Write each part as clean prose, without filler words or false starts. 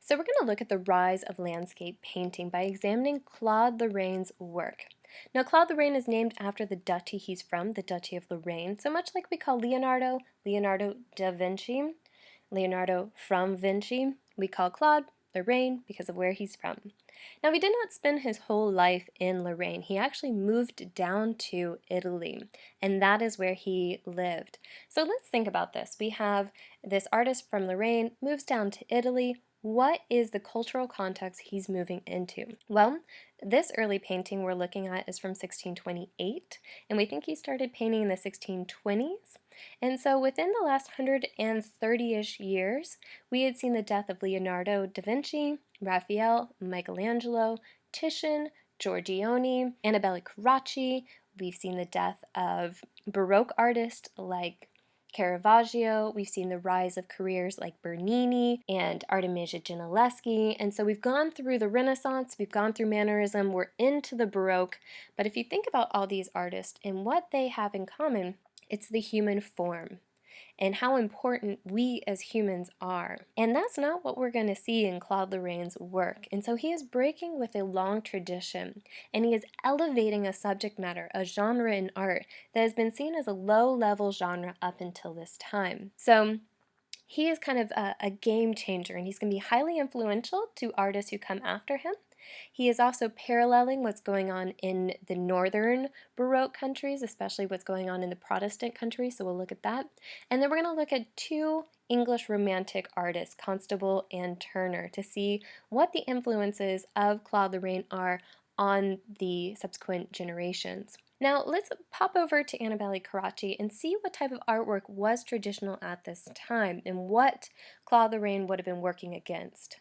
So we're going to look at the rise of landscape painting by examining Claude Lorrain's work. Now, Claude Lorrain is named after the duchy he's from, the Duchy of Lorraine. So much like we call Leonardo, Leonardo da Vinci, Leonardo from Vinci, we call Claude Lorrain because of where he's from. Now, he did not spend his whole life in Lorraine. He actually moved down to Italy, and that is where he lived. So let's think about this. We have this artist from Lorraine moves down to Italy. What is the cultural context he's moving into? Well, this early painting we're looking at is from 1628, and we think he started painting in the 1620s. And so within the last 130-ish years, we had seen the death of Leonardo da Vinci, Raphael, Michelangelo, Titian, Giorgione, Annibale Carracci. We've seen the death of Baroque artists like Caravaggio. We've seen the rise of careers like Bernini and Artemisia Gentileschi. And so we've gone through the Renaissance, we've gone through Mannerism, we're into the Baroque. But if you think about all these artists and what they have in common, it's the human form and how important we as humans are. And that's not what we're going to see in Claude Lorrain's work. And so he is breaking with a long tradition, and he is elevating a subject matter, a genre in art that has been seen as a low-level genre up until this time. So he is kind of a game changer, and he's going to be highly influential to artists who come after him. He is also paralleling what's going on in the northern Baroque countries, especially what's going on in the Protestant countries, so we'll look at that. And then we're going to look at two English Romantic artists, Constable and Turner, to see what the influences of Claude Lorrain are on the subsequent generations. Now let's pop over to Annibale Carracci and see what type of artwork was traditional at this time and what Claude Lorrain would have been working against.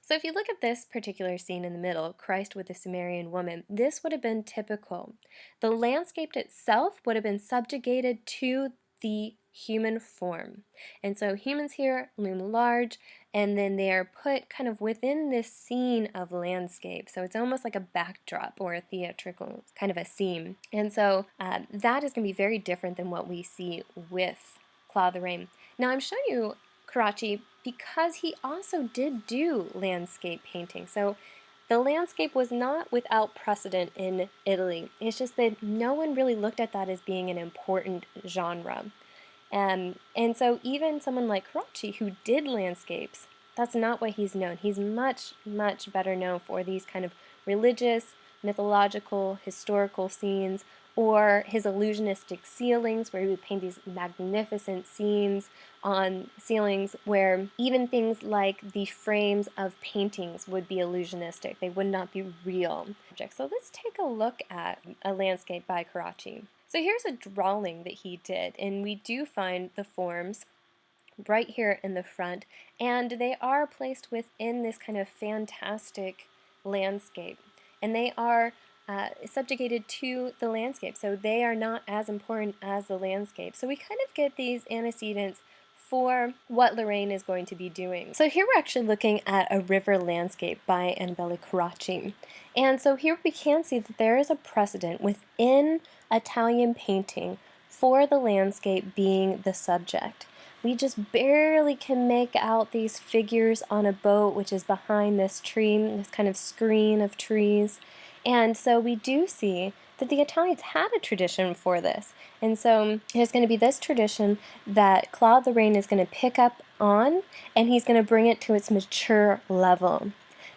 So if you look at this particular scene in the middle, Christ with the Sumerian woman, this would have been typical. The landscape itself would have been subjugated to the human form. And so humans here loom large, and then they are put kind of within this scene of landscape. So it's almost like a backdrop or a theatrical kind of a scene. And so that is going to be very different than what we see with Claude Lorrain. Now I'm showing you Carracci because he also did do landscape painting. So the landscape was not without precedent in Italy. It's just that no one really looked at that as being an important genre. And so even someone like Carracci, who did landscapes, that's not what he's known. He's much, much better known for these kind of religious, mythological, historical scenes, or his illusionistic ceilings, where he would paint these magnificent scenes on ceilings where even things like the frames of paintings would be illusionistic. They would not be real objects. So let's take a look at a landscape by Carracci. So here's a drawing that he did, and we do find the forms right here in the front, and they are placed within this kind of fantastic landscape, and they are subjugated to the landscape, so they are not as important as the landscape. So we kind of get these antecedents for what Lorrain is going to be doing. So here we're actually looking at a river landscape by Annibale Carracci. And so here we can see that there is a precedent within Italian painting for the landscape being the subject. We just barely can make out these figures on a boat, which is behind this tree, this kind of screen of trees. And so we do see that the Italians had a tradition for this. And so there's going to be this tradition that Claude Lorrain is going to pick up on, and he's going to bring it to its mature level.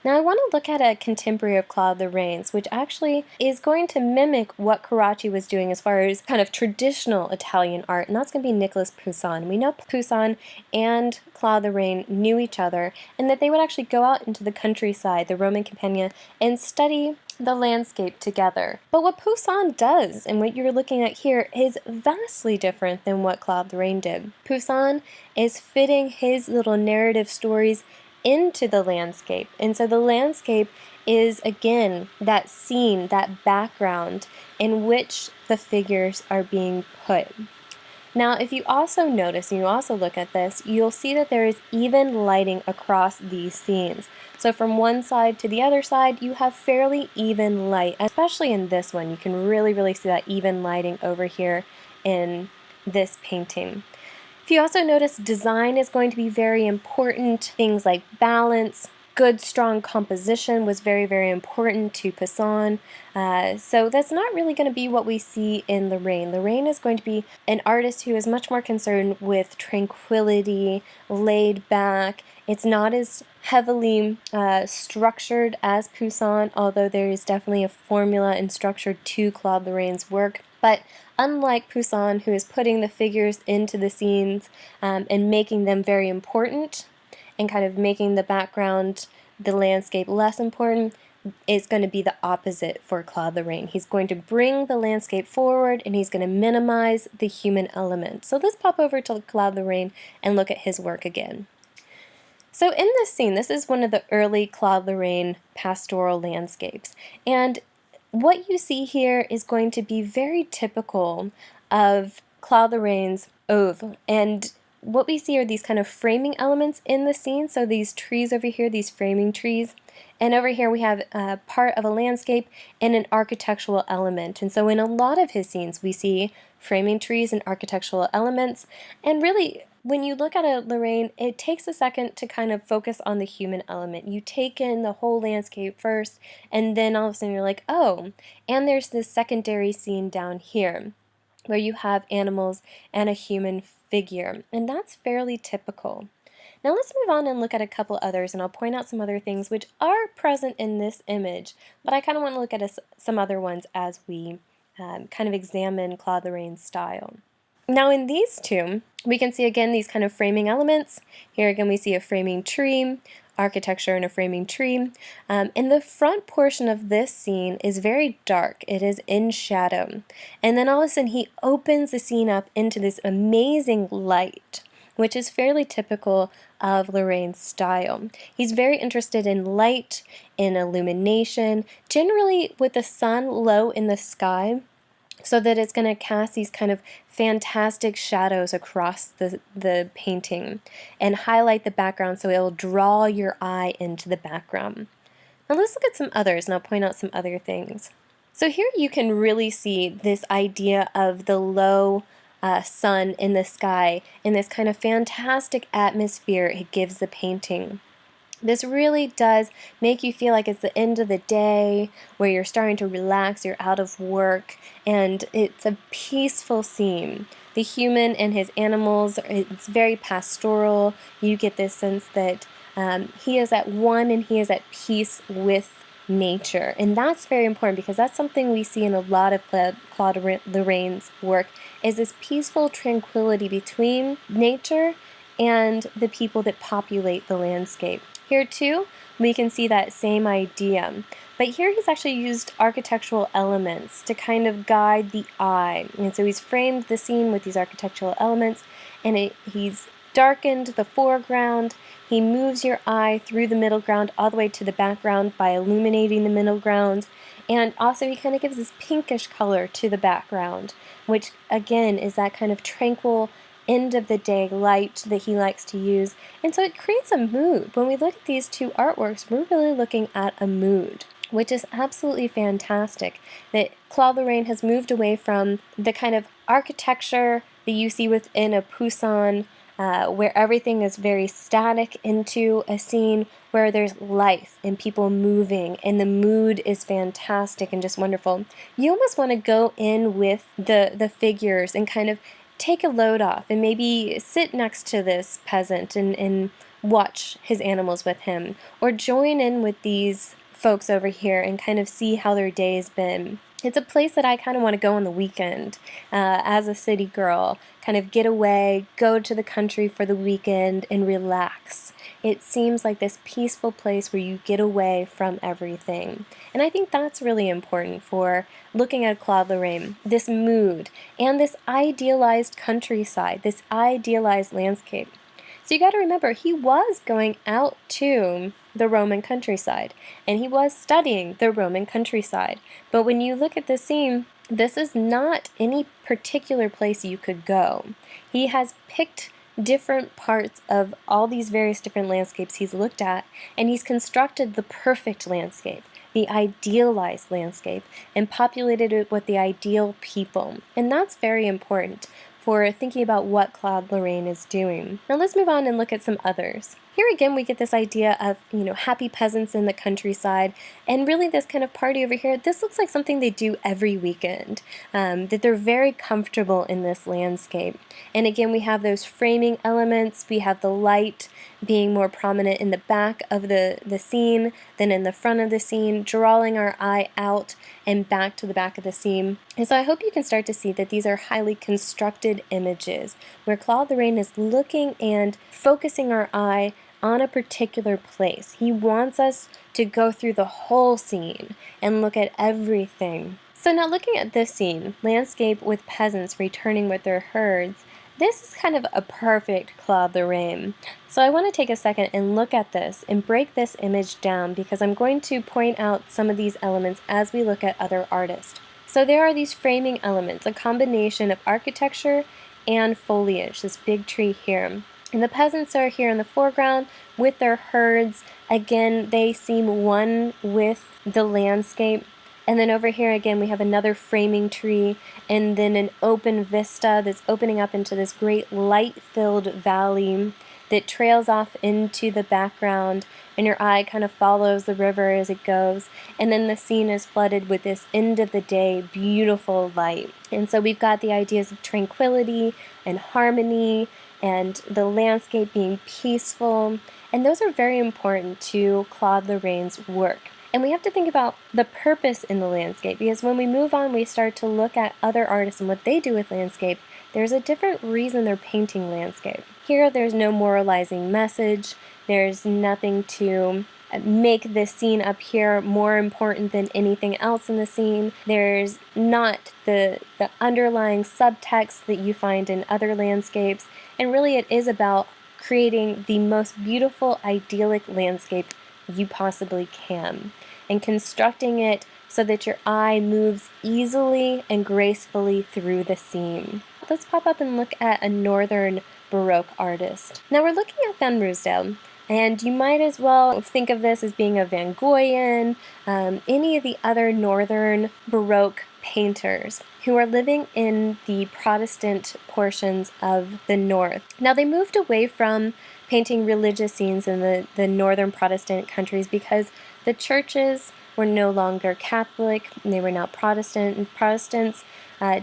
Now I want to look at a contemporary of Claude Lorrain's, which actually is going to mimic what Carracci was doing as far as kind of traditional Italian art, and that's going to be Nicholas Poussin. We know Poussin and Claude Lorrain knew each other, and that they would actually go out into the countryside, the Roman Campagna, and study the landscape together. But what Poussin does, and what you're looking at here, is vastly different than what Claude Lorrain did. Poussin is fitting his little narrative stories into the landscape, and so the landscape is again that scene, that background in which the figures are being put. Now if you also notice, and you also look at this, you'll see that there is even lighting across these scenes. So from one side to the other side, you have fairly even light, especially in this one. You can really see that even lighting over here in this painting. If you also notice, design is going to be very important. Things like balance, good, strong composition was very, very important to Poussin. So that's not really going to be what we see in Lorrain. Lorrain is going to be an artist who is much more concerned with tranquility, laid back. It's not as heavily structured as Poussin, although there is definitely a formula and structure to Claude Lorrain's work. But unlike Poussin, who is putting the figures into the scenes and making them very important, and kind of making the background, the landscape, less important, is going to be the opposite for Claude Lorrain. He's going to bring the landscape forward and he's going to minimize the human element. So let's pop over to Claude Lorrain and look at his work again. So in this scene, this is one of the early Claude Lorrain pastoral landscapes. And what you see here is going to be very typical of Claude Lorrain's oeuvre. And what we see are these kind of framing elements in the scene. So these trees over here, these framing trees. And over here we have part of a landscape and an architectural element. And so in a lot of his scenes we see framing trees and architectural elements. And really, when you look at a Lorrain, it takes a second to kind of focus on the human element. You take in the whole landscape first, and then all of a sudden you're like, oh, and there's this secondary scene down here where you have animals and a human figure. And that's fairly typical. Now let's move on and look at a couple others, and I'll point out some other things which are present in this image, but I kind of want to look at some other ones as we kind of examine Claude Lorrain's style. Now in these two, we can see again these kind of framing elements. Here again we see a framing tree, architecture and a framing tree. And the front portion of this scene is very dark. It is in shadow. And then all of a sudden he opens the scene up into this amazing light, which is fairly typical of Lorrain's style. He's very interested in light, in illumination, generally with the sun low in the sky, so that it's going to cast these kind of fantastic shadows across the painting and highlight the background so it will draw your eye into the background. Now let's look at some others, and I'll point out some other things. So here you can really see this idea of the low sun in the sky and this kind of fantastic atmosphere it gives the painting. This really does make you feel like it's the end of the day where you're starting to relax, you're out of work, and it's a peaceful scene. The human and his animals, it's very pastoral. You get this sense that he is at one and he is at peace with nature. And that's very important because that's something we see in a lot of Claude Lorrain's work, is this peaceful tranquility between nature and the people that populate the landscape. Here too, we can see that same idea. But here he's actually used architectural elements to kind of guide the eye. And so he's framed the scene with these architectural elements, and he's darkened the foreground. He moves your eye through the middle ground all the way to the background by illuminating the middle ground. And also he kind of gives this pinkish color to the background, which again is that kind of tranquil end of the day light that he likes to use. And so it creates a mood. When we look at these two artworks, we're really looking at a mood, which is absolutely fantastic, that Claude Lorrain has moved away from the kind of architecture that you see within a Poussin, where everything is very static, into a scene where there's life and people moving, and the mood is fantastic and just wonderful. You almost want to go in with the figures and kind of take a load off and maybe sit next to this peasant and watch his animals with him, or join in with these folks over here and kind of see how their day's been. It's a place that I kind of want to go on the weekend as a city girl, kind of get away, go to the country for the weekend and relax. It seems like this peaceful place where you get away from everything. And I think that's really important for looking at Claude Lorrain, this mood and this idealized countryside, this idealized landscape. So you got to remember, he was going out to the Roman countryside, and he was studying the Roman countryside. But when you look at this scene, this is not any particular place you could go. He has picked different parts of all these various different landscapes he's looked at, and he's constructed the perfect landscape, the idealized landscape, and populated it with the ideal people. And that's very important. for thinking about what Claude Lorrain is doing. Now let's move on and look at some others. Here again, we get this idea of, happy peasants in the countryside, and really this kind of party over here. This looks like something they do every weekend, that they're very comfortable in this landscape. And again, we have those framing elements. We have the light being more prominent in the back of the scene than in the front of the scene, drawing our eye out and back to the back of the scene. And so I hope you can start to see that these are highly constructed images where Claude Lorrain is looking and focusing our eye on a particular place. He wants us to go through the whole scene and look at everything. So now looking at this scene, landscape with peasants returning with their herds, this is kind of a perfect Claude Lorrain. So I want to take a second and look at this and break this image down, because I'm going to point out some of these elements as we look at other artists. So there are these framing elements, a combination of architecture and foliage, this big tree here. And the peasants are here in the foreground with their herds. Again, they seem one with the landscape. And then over here again, we have another framing tree, and then an open vista that's opening up into this great light-filled valley that trails off into the background, and your eye kind of follows the river as it goes. And then the scene is flooded with this end of the day beautiful light. And so we've got the ideas of tranquility and harmony and the landscape being peaceful, and those are very important to Claude Lorrain's work. And we have to think about the purpose in the landscape, because when we move on, we start to look at other artists and what they do with landscape. There's a different reason they're painting landscape. Here, there's no moralizing message. There's nothing to make this scene up here more important than anything else in the scene. There's not the underlying subtext that you find in other landscapes. And really, it is about creating the most beautiful, idyllic landscape you possibly can, and constructing it so that your eye moves easily and gracefully through the scene. Let's pop up and look at a Northern Baroque artist. Now we're looking at Van Ruysdael, and you might as well think of this as being a Van Goyen, any of the other Northern Baroque painters who are living in the Protestant portions of the North. Now they moved away from painting religious scenes in the northern Protestant countries because the churches were no longer Catholic, they were not Protestant, and Protestants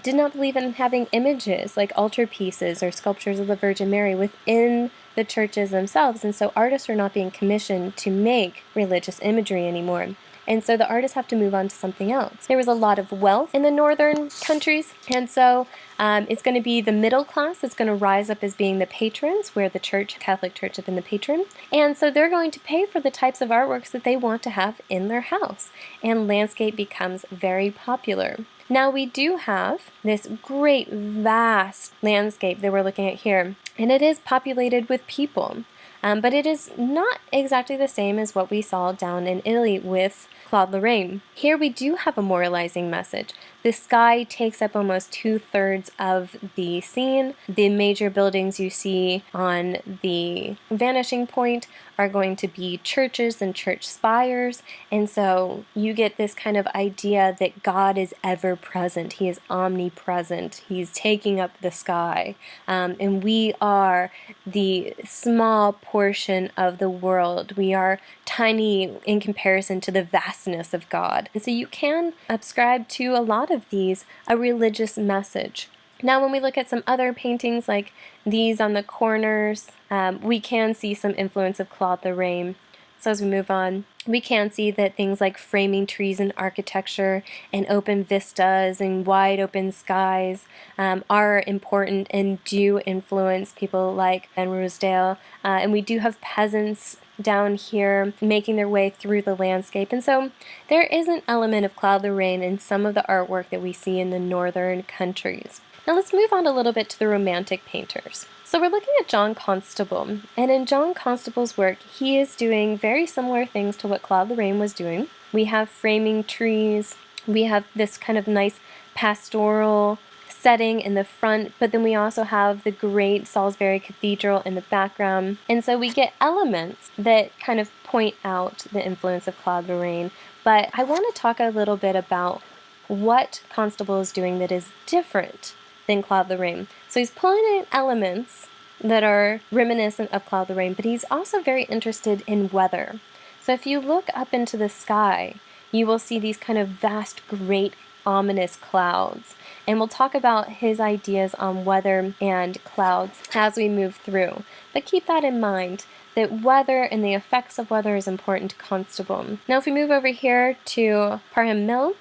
did not believe in having images like altarpieces or sculptures of the Virgin Mary within the churches themselves, and so artists are not being commissioned to make religious imagery anymore. And so the artists have to move on to something else. There was a lot of wealth in the northern countries, and so it's going to be the middle class that's going to rise up as being the patrons, where the church, Catholic Church, have been the patron. And so they're going to pay for the types of artworks that they want to have in their house, and landscape becomes very popular. Now we do have this great, vast landscape that we're looking at here, and it is populated with people. But it is not exactly the same as what we saw down in Italy with Claude Lorrain. Here we do have a moralizing message. The sky takes up almost 2/3 of the scene. The major buildings you see on the vanishing point are going to be churches and church spires, and so you get this kind of idea that God is ever present. He is omnipresent. He's taking up the sky, and we are the small portion of the world. We are tiny in comparison to the vastness of God. And so you can ascribe to a lot of these a religious message. Now when we look at some other paintings like these on the corners, we can see some influence of Claude Lorrain. So as we move on, we can see that things like framing trees and architecture and open vistas and wide open skies are important and do influence people like Van Ruysdael. And we do have peasants down here making their way through the landscape. And so there is an element of Claude Lorrain in some of the artwork that we see in the northern countries. Now let's move on a little bit to the Romantic painters. So we're looking at John Constable, and in John Constable's work, he is doing very similar things to what Claude Lorrain was doing. We have framing trees, we have this kind of nice pastoral setting in the front, but then we also have the great Salisbury Cathedral in the background. And so we get elements that kind of point out the influence of Claude Lorrain. But I want to talk a little bit about what Constable is doing that is different than Claude Lorrain. So he's pulling in elements that are reminiscent of Claude Lorrain, but he's also very interested in weather. So if you look up into the sky, you will see these kind of vast, great, ominous clouds. And we'll talk about his ideas on weather and clouds as we move through. But keep that in mind, that weather and the effects of weather is important to Constable. Now if we move over here to Parham Mill,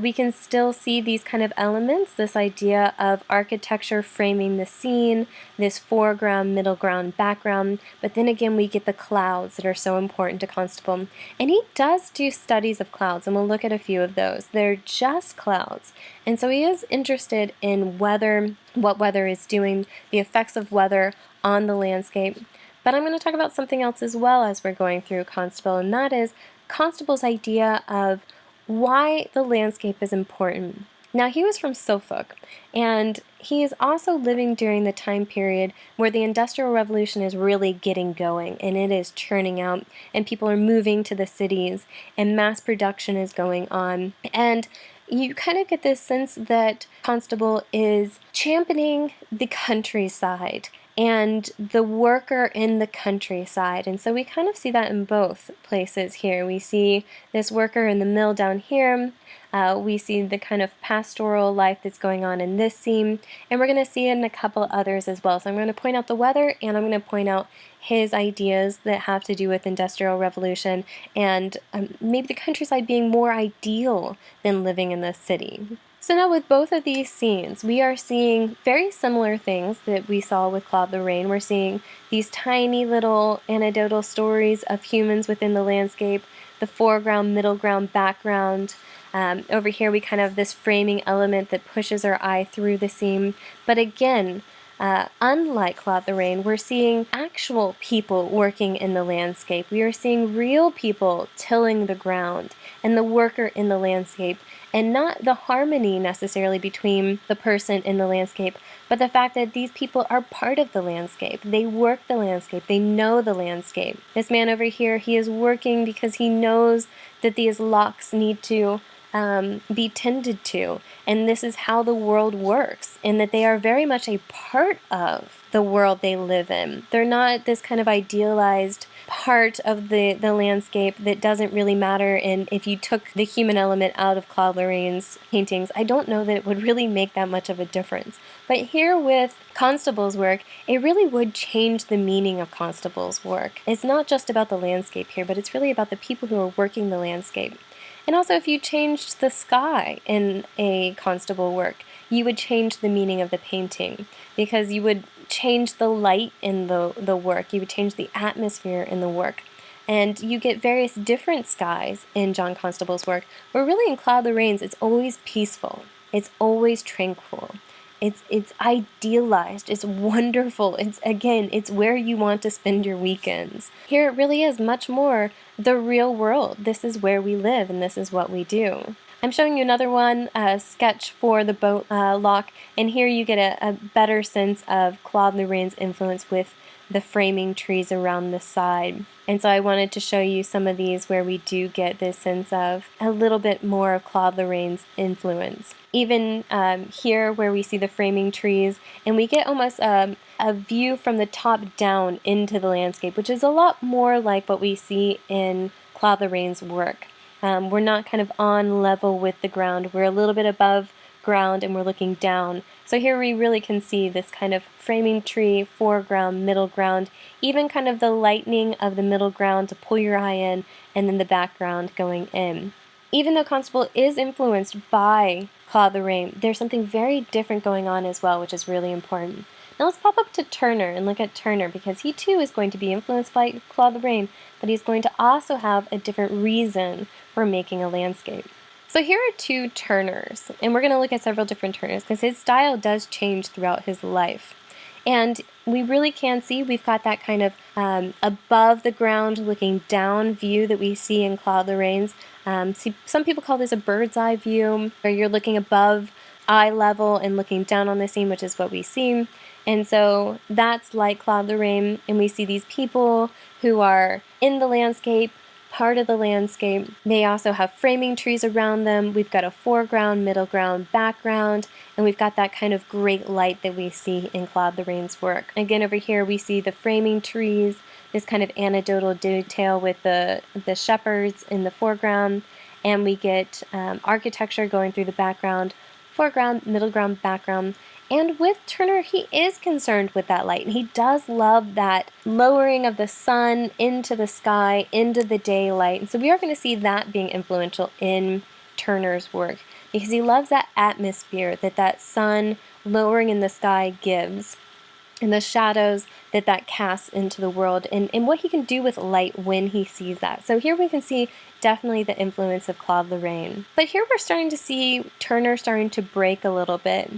we can still see these kind of elements, this idea of architecture framing the scene, this foreground, middle ground, background, but then again we get the clouds that are so important to Constable. And he does do studies of clouds, and we'll look at a few of those. They're just clouds. And so he is interested in weather, what weather is doing, the effects of weather on the landscape. But I'm going to talk about something else as well as we're going through Constable, and that is Constable's idea of why the landscape is important. Now he was from Suffolk, and he is also living during the time period where the Industrial Revolution is really getting going, and it is churning out, and people are moving to the cities, and mass production is going on. And you kind of get this sense that Constable is championing the countryside and the worker in the countryside. And so we kind of see that in both places here. We see this worker in the mill down here. We see the kind of pastoral life that's going on in this scene, and we're going to see it in a couple others as well. So I'm going to point out the weather, and I'm going to point out his ideas that have to do with Industrial Revolution and maybe the countryside being more ideal than living in the city. So now with both of these scenes, we are seeing very similar things that we saw with Claude Lorrain. We're seeing these tiny little anecdotal stories of humans within the landscape, the foreground, middle ground, background. Over here we kind of have this framing element that pushes our eye through the scene. But again, unlike Claude Lorrain, we're seeing actual people working in the landscape. We are seeing real people tilling the ground and the worker in the landscape, and not the harmony necessarily between the person in the landscape, but the fact that these people are part of the landscape. They work the landscape. They know the landscape. This man over here, he is working because he knows that these locks need to be tended to, and this is how the world works, and that they are very much a part of the world they live in. They're not this kind of idealized part of the landscape that doesn't really matter, and if you took the human element out of Claude Lorrain's paintings, I don't know that it would really make that much of a difference. But here with Constable's work, it really would change the meaning of Constable's work. It's not just about the landscape here, but it's really about the people who are working the landscape. And also, if you changed the sky in a Constable work, you would change the meaning of the painting, because you would change the light in the work, you would change the atmosphere in the work. And you get various different skies in John Constable's work, where really in Claude Lorrain's it's always peaceful, it's always tranquil. It's idealized, it's wonderful, it's where you want to spend your weekends. Here it really is much more the real world. This is where we live, and this is what we do. I'm showing you another one, a sketch for the boat lock, and here you get a better sense of Claude Lorrain's influence with the framing trees around the side. And so I wanted to show you some of these where we do get this sense of a little bit more of Claude Lorrain's influence. Even here where we see the framing trees, and we get almost a view from the top down into the landscape, which is a lot more like what we see in Claude Lorrain's work. We're not kind of on level with the ground, we're a little bit above ground and we're looking down. So here we really can see this kind of framing tree, foreground, middle ground, even kind of the lightening of the middle ground to pull your eye in, and then the background going in. Even though Constable is influenced by Claude Lorrain, there's something very different going on as well, which is really important. Now let's pop up to Turner and look at Turner, because he too is going to be influenced by Claude Lorrain, but he's going to also have a different reason for making a landscape. So here are two Turners, and we're going to look at several different Turners because his style does change throughout his life. And we really can see we've got that kind of above the ground looking down view that we see in Claude Lorrain's. Some people call this a bird's eye view, where you're looking above eye level and looking down on the scene, which is what we see. And so that's like Claude Lorrain, and we see these people who are in the landscape, part of the landscape. They also have framing trees around them. We've got a foreground, middle ground, background, and we've got that kind of great light that we see in Claude Lorrain's work. Again, over here we see the framing trees, this kind of anecdotal detail with the shepherds in the foreground, and we get architecture going through the background, foreground, middle ground, background. And with Turner, he is concerned with that light, and he does love that lowering of the sun into the sky, into the daylight. And so we are going to see that being influential in Turner's work, because he loves that atmosphere that that sun lowering in the sky gives, and the shadows that that casts into the world, and what he can do with light when he sees that. So here we can see definitely the influence of Claude Lorrain. But here we're starting to see Turner starting to break a little bit.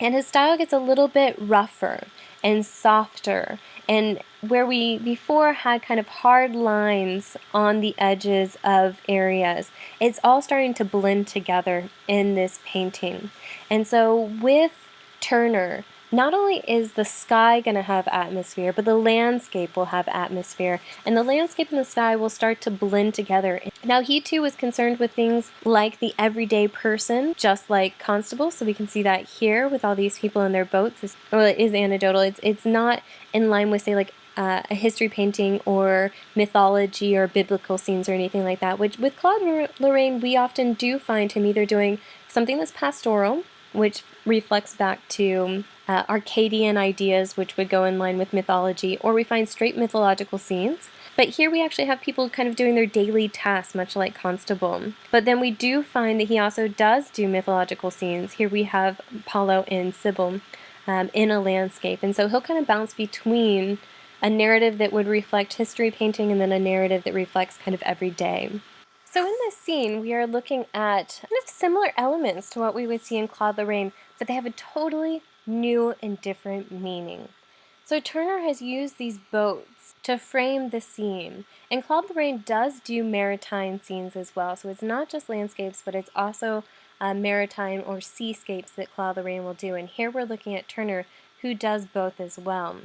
And his style gets a little bit rougher and softer, and where we before had kind of hard lines on the edges of areas, it's all starting to blend together in this painting. And so with Turner, not only is the sky going to have atmosphere, but the landscape will have atmosphere, and the landscape and the sky will start to blend together. Now, he too was concerned with things like the everyday person, just like Constable, so we can see that here with all these people in their boats. Well, it is anecdotal. It's not in line with, say, like a history painting or mythology or biblical scenes or anything like that, which with Claude Lorrain, we often do find him either doing something that's pastoral, which reflects back to Arcadian ideas, which would go in line with mythology, or we find straight mythological scenes. But here we actually have people kind of doing their daily tasks, much like Constable. But then we do find that he also does do mythological scenes. Here we have Apollo and Sybil in a landscape. And so he'll kind of bounce between a narrative that would reflect history painting and then a narrative that reflects kind of everyday. So in this scene, we are looking at kind of similar elements to what we would see in Claude Lorrain, but they have a totally new and different meaning. So Turner has used these boats to frame the scene, and Claude Lorrain does do maritime scenes as well. So it's not just landscapes, but it's also maritime or seascapes that Claude Lorrain will do. And here we're looking at Turner, who does both as well.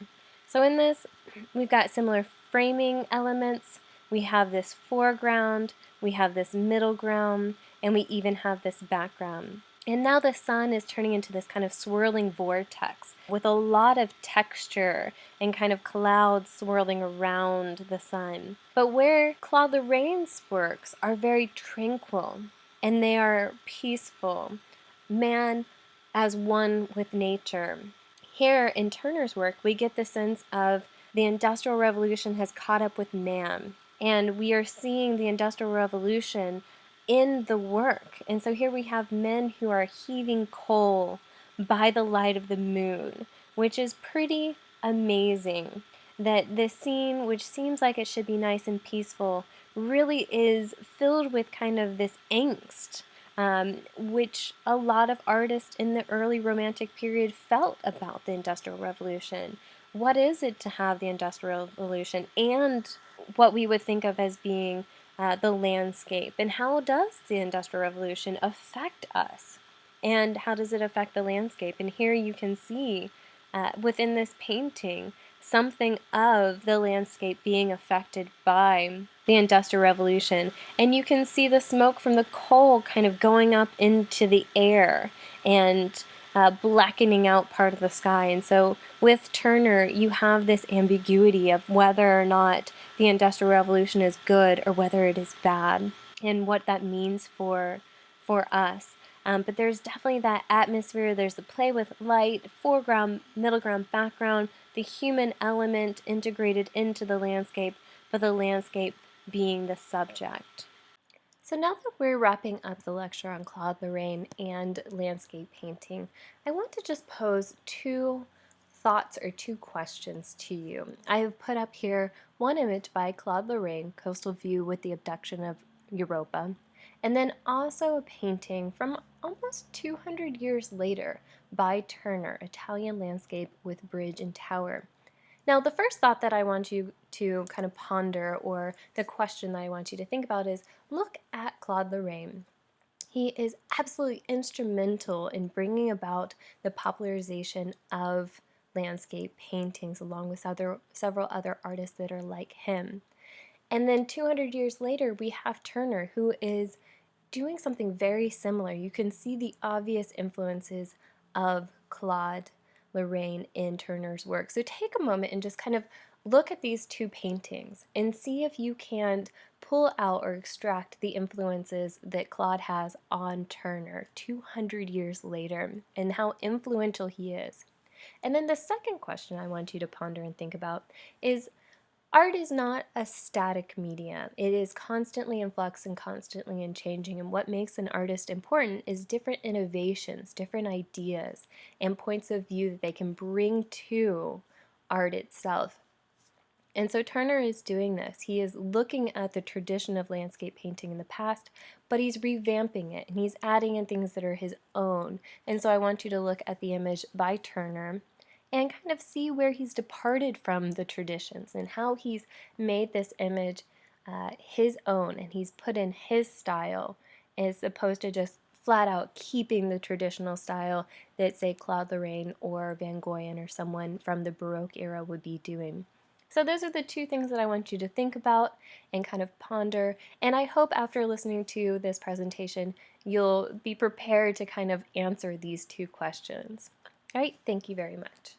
So in this, we've got similar framing elements. We have this foreground, we have this middle ground, and we even have this background. And now the sun is turning into this kind of swirling vortex with a lot of texture and kind of clouds swirling around the sun. But where Claude Lorrain's works are very tranquil and they are peaceful, man as one with nature. Here in Turner's work, we get the sense of the Industrial Revolution has caught up with man, and we are seeing the Industrial Revolution in the work. And so here we have men who are heaving coal by the light of the moon, which is pretty amazing. That this scene, which seems like it should be nice and peaceful, really is filled with kind of this angst, which a lot of artists in the early Romantic period felt about the Industrial Revolution. What is it to have the Industrial Revolution and what we would think of as being the landscape, and how does the Industrial Revolution affect us, and how does it affect the landscape? And here you can see within this painting something of the landscape being affected by the Industrial Revolution, and you can see the smoke from the coal kind of going up into the air and blackening out part of the sky. And so with Turner, you have this ambiguity of whether or not the Industrial Revolution is good or whether it is bad, and what that means for us. But there's definitely that atmosphere. There's the play with light, foreground, middle ground, background, the human element integrated into the landscape, but the landscape being the subject. So now that we're wrapping up the lecture on Claude Lorrain and landscape painting, I want to just pose two thoughts or two questions to you. I have put up here one image by Claude Lorrain, Coastal View with the Abduction of Europa, and then also a painting from almost 200 years later by Turner, Italian Landscape with Bridge and Tower. Now, the first thought that I want you to kind of ponder, or the question that I want you to think about, is look at Claude Lorrain. He is absolutely instrumental in bringing about the popularization of landscape paintings, along with several other artists that are like him. And then 200 years later, we have Turner, who is doing something very similar. You can see the obvious influences of Claude Lorrain in Turner's work. So take a moment and just kind of look at these two paintings and see if you can pull out or extract the influences that Claude has on Turner 200 years later and how influential he is. And then the second question I want you to ponder and think about is art is not a static medium. It is constantly in flux and constantly in changing. And what makes an artist important is different innovations, different ideas, and points of view that they can bring to art itself. And so Turner is doing this. He is looking at the tradition of landscape painting in the past, but he's revamping it and he's adding in things that are his own. And so I want you to look at the image by Turner and kind of see where he's departed from the traditions and how he's made this image his own and he's put in his style as opposed to just flat out keeping the traditional style that, say, Claude Lorrain or Van Goyen or someone from the Baroque era would be doing. So those are the two things that I want you to think about and kind of ponder. And I hope after listening to this presentation, you'll be prepared to kind of answer these two questions. All right, thank you very much.